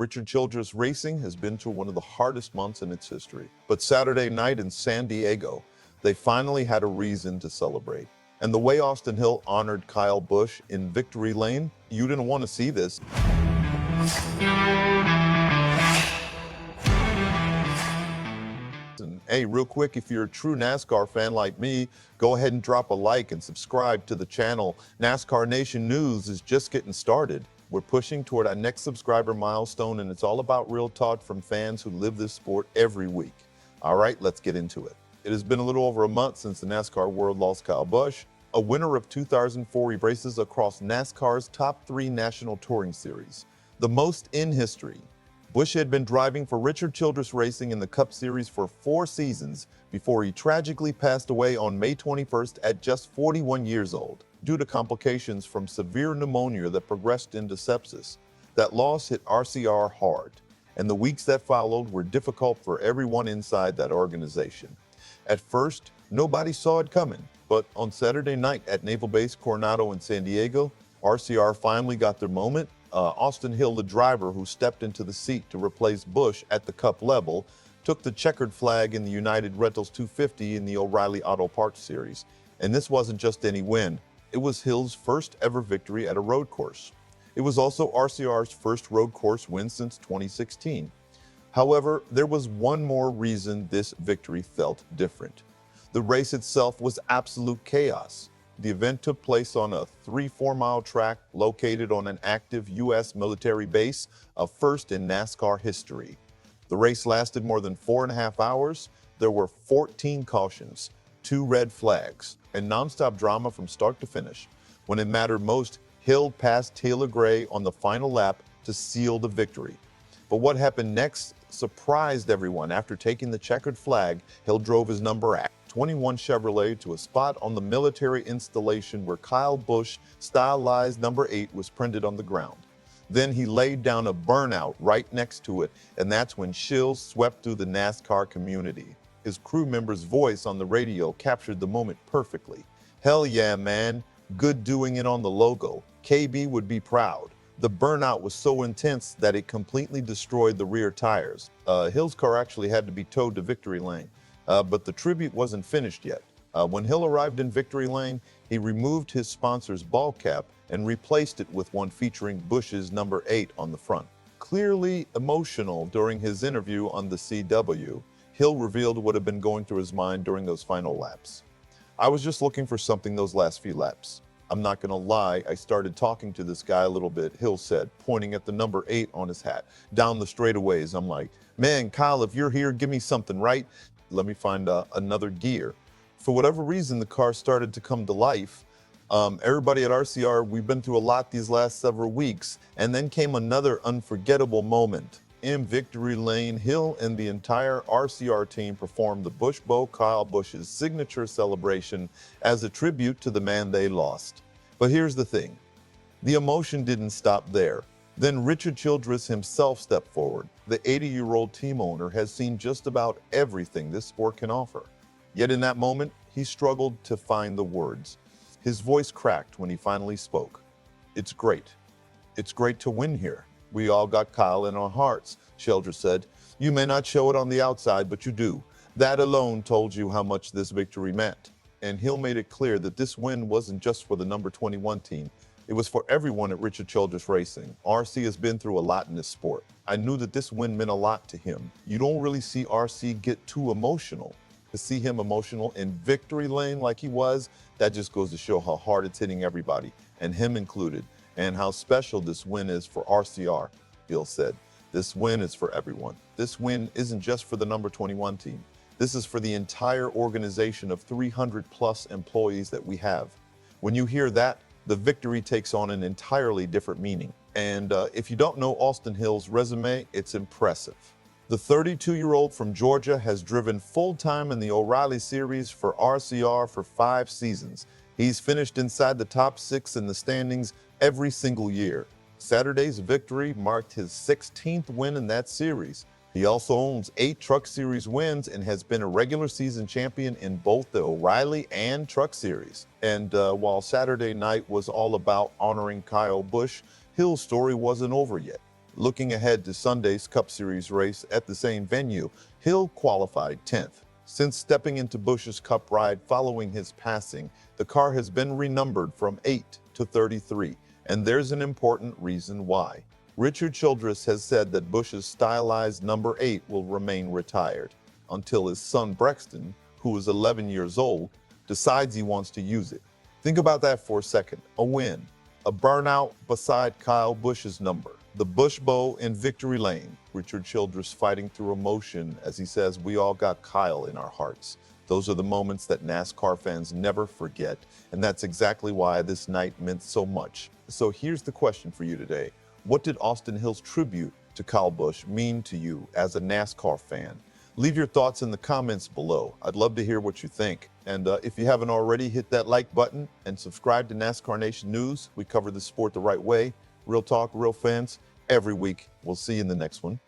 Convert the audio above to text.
Richard Childress Racing has been through one of the hardest months in its history. But Saturday night in San Diego, they finally had a reason to celebrate. And the way Austin Hill honored Kyle Busch in victory lane, you didn't want to see this. And hey, real quick, if you're a true NASCAR fan like me, go ahead and drop a like and subscribe to the channel. NASCAR Nation News is just getting started. We're pushing toward our next subscriber milestone, and it's all about real talk from fans who live this sport every week. All right, let's get into it. It has been a little over a month since the NASCAR world lost Kyle Busch, a winner of 2004 races across NASCAR's top 3 national touring series, the most in history. Busch had been driving for Richard Childress Racing in the Cup Series for 4 seasons before he tragically passed away on May 21st at just 41 years old due to complications from severe pneumonia that progressed into sepsis. That loss hit RCR hard, and the weeks that followed were difficult for everyone inside that organization. At first, nobody saw it coming, but on Saturday night at Naval Base Coronado in San Diego, RCR finally got their moment. Austin Hill, the driver who stepped into the seat to replace Busch at the Cup level, took the checkered flag in the United Rentals 250 in the O'Reilly Auto Parts Series. And this wasn't just any win. It was Hill's first ever victory at a road course. It was also RCR's first road course win since 2016. However, there was one more reason this victory felt different. The race itself was absolute chaos. The event took place on a 3-4 mile track located on an active U.S. military base, a first in NASCAR history. The race lasted more than 4.5 hours. There were 14 cautions, 2 red flags, and nonstop drama from start to finish. When it mattered most, Hill passed Taylor Gray on the final lap to seal the victory. But what happened next surprised everyone. After taking the checkered flag, Hill drove his number 21 Chevrolet to a spot on the military installation where Kyle Busch stylized number 8 was printed on the ground. Then he laid down a burnout right next to it, and that's when chills swept through the NASCAR community. His crew member's voice on the radio captured the moment perfectly. "Hell yeah, man. Good doing it on the logo. KB would be proud." The burnout was so intense that it completely destroyed the rear tires. Hill's car actually had to be towed to victory lane, but the tribute wasn't finished yet. When Hill arrived in victory lane, he removed his sponsor's ball cap and replaced it with one featuring Busch's number 8 on the front. Clearly emotional during his interview on the CW, Hill revealed what had been going through his mind during those final laps. "I was just looking for something those last few laps. I'm not gonna lie, I started talking to this guy a little bit," Hill said, pointing at the number 8 on his hat. "Down the straightaways, I'm like, man, Kyle, if you're here, give me something, right? Let me find another gear." For whatever reason, the car started to come to life. Everybody at RCR, we've been through a lot these last several weeks, and then came another unforgettable moment. In victory lane, Hill and the entire RCR team performed the Busch Bow, Kyle Busch's signature celebration as a tribute to the man they lost. But here's the thing. The emotion didn't stop there. Then Richard Childress himself stepped forward. The 80-year-old team owner has seen just about everything this sport can offer. Yet in that moment, he struggled to find the words. His voice cracked when he finally spoke. "It's great. It's great to win here. We all got Kyle in our hearts," Childress said. "You may not show it on the outside, but you do. That alone told you how much this victory meant." And Hill made it clear that this win wasn't just for the number 21 team. It was for everyone at Richard Childress Racing. RC has been through a lot in this sport. I knew that this win meant a lot to him. You don't really see RC get too emotional. To see him emotional in victory lane like he was, that just goes to show how hard it's hitting everybody, and him included, and how special this win is for RCR, Hill said. "This win is for everyone. This win isn't just for the number 21 team. This is for the entire organization of 300 plus employees that we have." When you hear that, the victory takes on an entirely different meaning. And if you don't know Austin Hill's resume, it's impressive. The 32-year-old from Georgia has driven full-time in the O'Reilly Series for RCR for 5 seasons. He's finished inside the top 6 in the standings every single year. Saturday's victory marked his 16th win in that series. He also owns 8 Truck Series wins and has been a regular season champion in both the O'Reilly and Truck Series. And while Saturday night was all about honoring Kyle Busch, Hill's story wasn't over yet. Looking ahead to Sunday's Cup Series race at the same venue, Hill qualified 10th. Since stepping into Busch's Cup ride following his passing, the car has been renumbered from 8 to 33, and there's an important reason why. Richard Childress has said that Busch's stylized number 8 will remain retired until his son Brexton, who is 11 years old, decides he wants to use it. Think about that for a second. A win, a burnout beside Kyle Busch's number, the Busch Bow in victory lane. Richard Childress fighting through emotion as he says, "We all got Kyle in our hearts." Those are the moments that NASCAR fans never forget, and that's exactly why this night meant so much. So here's the question for you today. What did Austin Hill's tribute to Kyle Busch mean to you as a NASCAR fan? Leave your thoughts in the comments below. I'd love to hear what you think. And if you haven't already, hit that like button and subscribe to NASCAR Nation News. We cover the sport the right way. Real talk, real fans, every week. We'll see you in the next one.